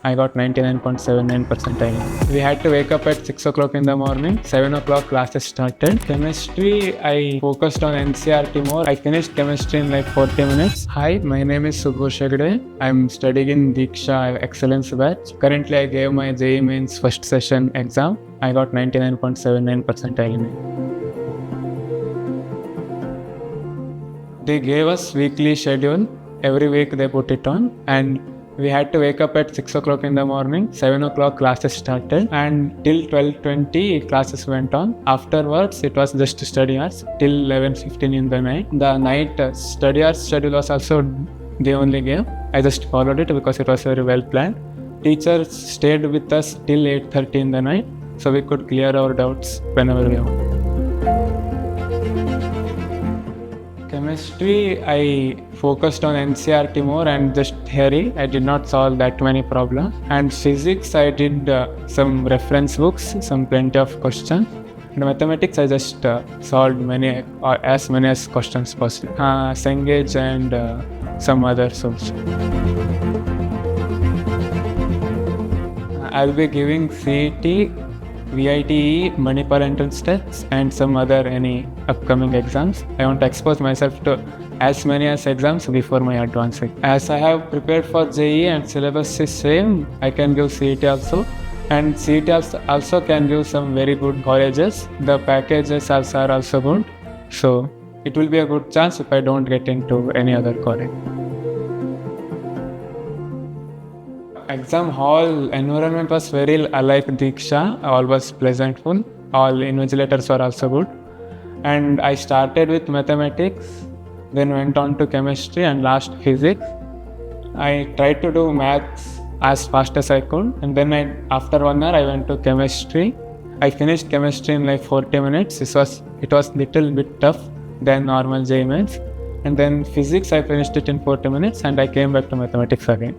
I got 99.79 percentile. We had to wake up at 6 o'clock in the morning. 7 o'clock classes started. Chemistry, I focused on NCRT more. I finished chemistry in like 40 minutes. Hi, my name is Sughosh Hegde. I'm studying in Deeksha Excellence Batch. Currently, I gave my JEE Mains first session exam. I got 99.79 percentile in it. They gave us weekly schedule. Every week they put it on, and we had to wake up at 6 o'clock in the morning. 7 o'clock classes started, and till 12:20 classes went on. Afterwards, it was just study hours till 11:15 in the night. The night study hours schedule was also they only gave. I just followed it because it was very well planned. Teachers stayed with us till 8:30 in the night, so we could clear our doubts whenever we want. Chemistry, I focused on NCRT more and just theory. I did not solve that many problems. And physics, I did some reference books, some plenty of questions. And mathematics, I just solved many or as many as questions possible. Sengage and some others also. I'll be giving CET, VITE, Manipal entrance tests, and some other any upcoming exams. I want to expose myself to as many as exams before my advanced. As I have prepared for JEE and syllabus is same, I can give CET also. And CET also can give some very good colleges. The packages are also good. So it will be a good chance if I don't get into any other college. Exam hall environment was very like Deeksha. All was pleasantful. All invigilators were also good. And I started with mathematics, then went on to chemistry and last physics. I tried to do maths as fast as I could, and then after 1 hour I went to chemistry. I finished chemistry in like 40 minutes. It was little bit tough than normal JEE Mains. And then physics I finished it in 40 minutes and I came back to mathematics again.